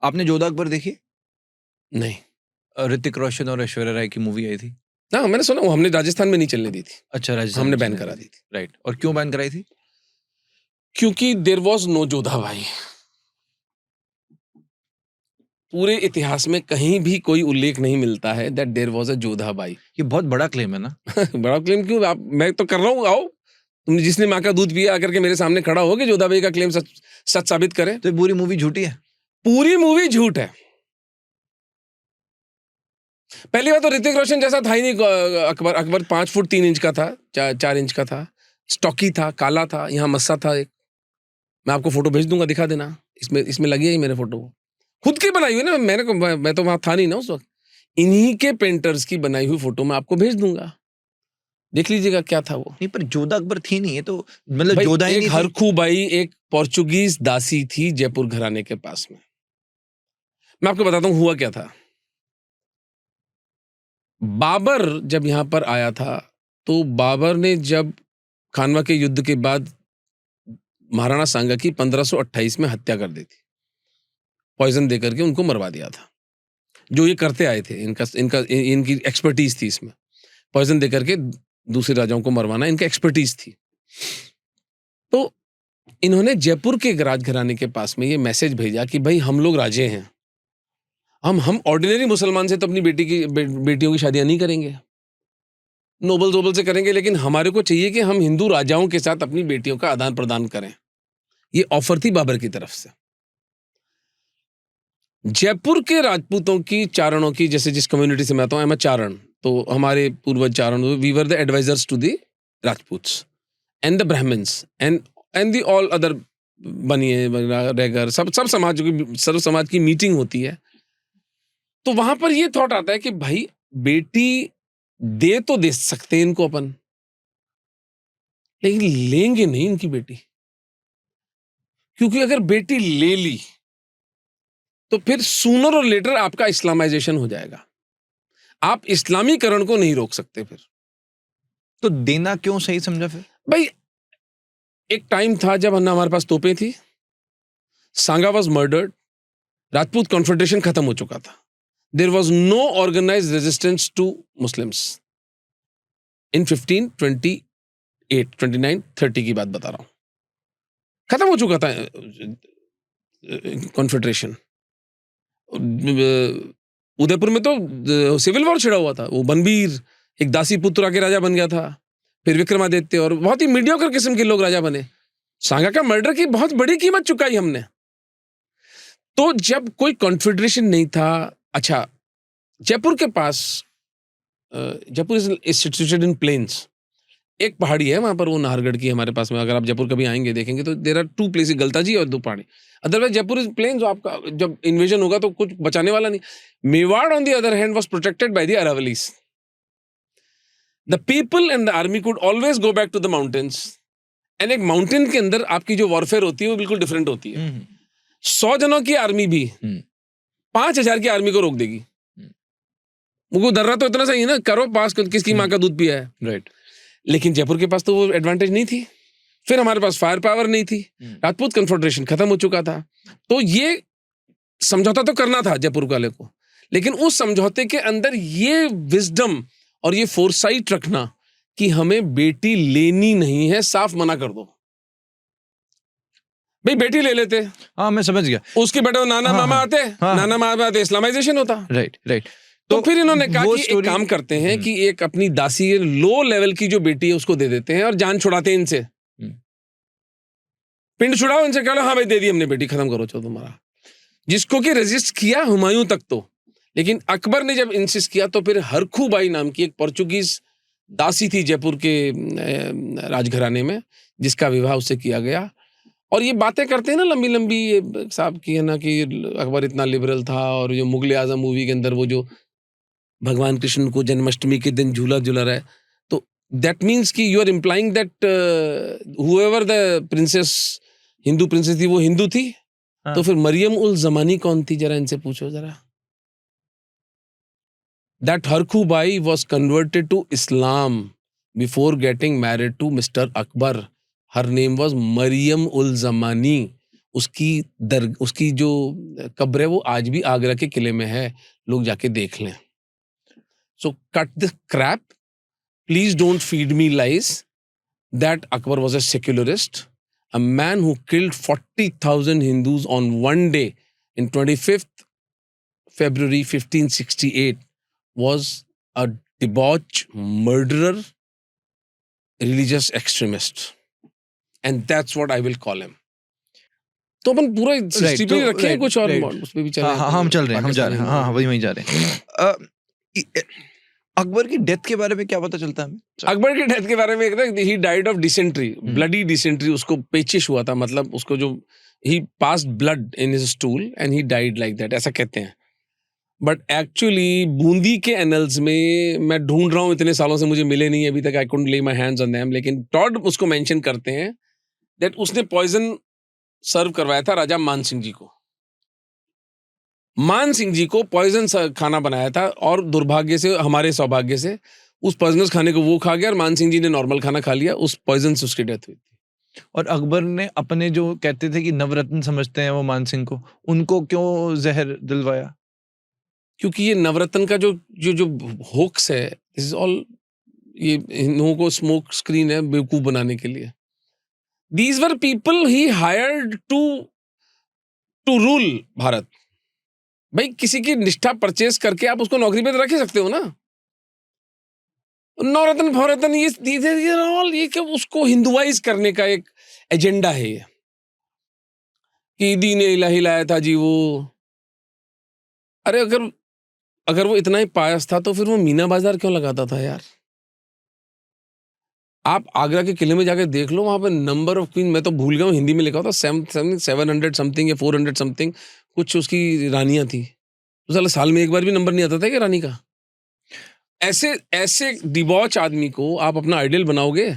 आपने जोधा अकबर देखी? नहीं। ऋतिक रोशन और ऐश्वर्या राय की मूवी आई थी। हाँ, मैंने सुना, वो हमने राजस्थान में नहीं चलने दी थी। अच्छा, राजस्थान हमने में बैन चलने करा दी दी थी। राइट। और क्यों बैन कराई थी? क्योंकि देयर वाज नो जोधा भाई। पूरे इतिहास में कहीं भी कोई उल्लेख नहीं मिलता है that there was a Jodha Bai. ये बहुत बड़ा क्लेम है ना। बड़ा क्लेम क्यों? आप, मैं तो कर रहा हूँ, आओ तुम, जिसने माँ का दूध पिया आकर के मेरे सामने खड़ा हो कि जोधा बाई का क्लेम सच सच साबित करे। तो ये पूरी मूवी झूठी है। पूरी मूवी झूठ है। पहली बात तो ऋतिक रोशन जैसा था ही नहीं। अकबर 5 फुट 3 इंच का था, 4 इंच का था, स्टॉकी था, काला था, यहाँ मस्सा था एक। मैं आपको फोटो भेज दूंगा, दिखा देना। इसमें लगी है मेरे फोटो, खुद की बनाई हुई ना। मैं तो वहां था नहीं ना उस वक्त। इन्हीं के पेंटर्स की बनाई हुई फोटो मैं आपको भेज दूंगा, देख लीजिएगा क्या था वो। नहीं, पर जोधा अकबर थी नहीं है तो, मतलब भाई, जोधा ही एक नहीं थी। हरखू बाई एक पोर्चुगीज दासी थी जयपुर घराने के पास में। मैं आपको बताता हूं हुआ क्या था। बाबर जब यहां पर आया था, तो बाबर ने जब खानवा के युद्ध के बाद महाराणा सांगा की 1528 में हत्या कर दी थी, पॉइजन देकर के उनको मरवा दिया था। जो ये करते आए थे, इनकी एक्सपर्टीज थी इसमें, पॉइजन देकर के दूसरे राजाओं को मरवाना इनकी एक्सपर्टीज थी। तो इन्होंने जयपुर के राजघराने के पास में ये मैसेज भेजा कि भाई हम लोग राजे हैं, हम ऑर्डिनरी मुसलमान से तो अपनी बेटियों की शादियां नहीं करेंगे, नोबल से करेंगे, लेकिन हमारे को चाहिए कि हम हिंदू राजाओं के साथ अपनी बेटियों का आदान प्रदान करें। ये ऑफर थी बाबर की तरफ से। जयपुर के राजपूतों की, चारणों की, जैसे जिस कम्युनिटी से मैं आता हूं, मैं चारण, तो हमारे पूर्वज Charan, we were the advisors to the Rajputs and the Brahmins and the all other बनिए रेगर, सब सर्व समाज की मीटिंग होती है। तो वहां पर ये थॉट आता है कि भाई बेटी दे तो दे सकते हैं इनको अपन, लेकिन लेंगे नहीं इनकी बेटी, क्योंकि अगर बेटी ले ली तो फिर सूनर और लेटर आपका इस्लामाइजेशन हो जाएगा। आप इस्लामीकरण को नहीं रोक सकते फिर। तो देना क्यों सही समझा फिर? भाई, एक टाइम था जब हमारे पास तोपें थी, Sanga was murdered, Rajput confederation खत्म हो चुका था, there was no organised resistance to Muslims in 1528, 29, 30 की बात बता रहा हूं, खत्म हो चुका था कॉन्फेडरेशन। उदयपुर में तो सिविल वॉर छिड़ा हुआ था। वो बनबीर एक दासी पुत्र आके राजा बन गया था, फिर विक्रमादित्य, और बहुत ही मीडियोकर किस्म के लोग राजा बने। सांगा का मर्डर की बहुत बड़ी कीमत चुकाई हमने। तो जब कोई कॉन्फेडरेशन नहीं था, अच्छा, जयपुर के पास, Jaipur is situated in plains, एक पहाड़ी है वहां पर, वो नाहरगढ़ की हमारे पास में। अगर आप जयपुर कभी आएंगे देखेंगे तो देयर आर 2 प्लेसेस, गलताजी और 2 पहाड़ी। अदरवाइज जयपुर इज प्लेन, जो आपका जब इन्वेजन होगा तो कुछ बचाने वाला नहीं। Mewar on the other hand was protected by the Aravallis. The people and the army could always go back to the mountains. And एक माउंटेन के अंदर आपकी जो वॉरफेयर होती है वो बिल्कुल डिफरेंट होती है। 100 जनों की आर्मी भी 5000 की आर्मी को रोक देगी। मुझको दर्रा तो इतना सही है ना, करो पास, किसकी माँ का दूध पिया है, राइट। लेकिन जयपुर के पास तो वो एडवांटेज नहीं थी। फिर हमारे पास फायर पावर नहीं थी, राजपूत कन्फेडरेशन खत्म हो चुका था। तो ये समझौता तो करना था जयपुर वाले को, लेकिन उस समझौते के अंदर ये विजडम और ये फोरसाइट रखना कि हमें बेटी लेनी नहीं है, साफ मना कर दो। भाई बेटी ले लेते, हाँ मैं समझ गया, उसके बेटे नाना मामा आते, नाना मामा आते, इस्लामाइजेशन होता, राइट। तो फिर इन्होंने कहा कि एक काम करते हैं कि एक अपनी दासी लो लेवल की जो बेटी है उसको दे देते हैं और जान छुड़ाते हैं इनसे, पिंड छुड़ाओ इनसे, कहो हाँ भाई दे दी हमने बेटी, खत्म करो चलो तुम्हारा। जिसको कि रेजिस्ट किया हुमायूं तक तो, लेकिन अकबर ने जब इंसिस्ट किया तो फिर हरखू बाई नाम की एक पोर्चुगीज दासी थी जयपुर के राजघराने में, जिसका विवाह उससे किया गया। और ये बातें करते हैं ना लंबी लंबी, ये साहब की है ना कि अकबर इतना लिबरल था, और जो मुगल आजम मूवी के अंदर वो जो भगवान कृष्ण को जन्माष्टमी के दिन झूला झूला रहा है, तो दैट मीन्स कि you are implying that whoever the princess, Hindu princess थी, वो हिंदू थी। तो फिर मरियम उल जमानी कौन थी, जरा इनसे पूछो जरा। That Harkhu Bai was converted to Islam before getting married to mister Akbar. Her name was Mariam ul Zamani. उसकी जो कब्र है वो आज भी आगरा के किले में है, लोग जाके देख लें. So cut the crap, please don't feed me lies that Akbar was a secularist. A man who killed 40,000 Hindus on one day in 25th February 1568 was a debauched murderer, religious extremist. And that's what I will call him. तो अपन पूरा history पे रखें कुछ और उस पे भी चले. हाँ हम चल रहे हैं, हम जा रहे हैं, हाँ वही जा रहे हैं. अकबर की डेथ के बारे में क्या पता चलता है हमें? अकबर की डेथ के बारे में एक ना, he died of dysentery, bloody dysentery. उसको पेचिश हुआ था, मतलब उसको जो he passed blood in his stool and he died like that, ऐसा कहते हैं. बट एक्चुअली बूंदी के एनल्स में मैं ढूंढ रहा हूँ, इतने सालों से मुझे मिले नहीं अभी तक. आई कुडंट ले माय हैंड्स ऑन देम. लेकिन टॉड उसको मेंशन करते हैं दैट उसने पॉइजन सर्व करवाया था राजा मान सिंह जी को. मान सिंह जी को पॉइजन खाना बनाया था, और दुर्भाग्य से, हमारे सौभाग्य से, उस पॉइजनस खाने को वो खा गया और मान सिंह जी ने नॉर्मल खाना खा लिया. उस पॉइजन से उसकी डेथ हुई थी. और अकबर ने अपने जो कहते थे कि नवरत्न समझते हैं वो मान सिंह को, उनको क्यों जहर दिलवाया? क्योंकि ये नवरत्न का जो जो जो होक्स है, दिस इज ऑल, ये इन लोगों को स्मोक स्क्रीन है बेवकूफ बनाने के लिए. These were people he hired to rule Bharat. भाई किसी की निष्ठा परचेज करके आप उसको नौकरी पे तो रख ही सकते हो ना. नवरत्न भवरत्न ये ऑल, ये क्या उसको हिंदुआइज करने का एक एजेंडा है ये, कि दीन इलाही लाया था जी वो. अरे अगर वो इतना ही पायस था तो फिर वो मीना बाजार क्यों लगाता था यार? आप आगरा के किले में जाकर देख लो, वहां पे नंबर ऑफ क्वीन, मैं तो भूल गया हूँ, हिंदी में लिखा होता 700 समथिंग या 400 समथिंग कुछ उसकी रानियां थी. तो साल में एक बार भी नंबर नहीं आता था क्या रानी का? ऐसे डिबॉच आदमी को आप अपना आइडियल बनाओगे?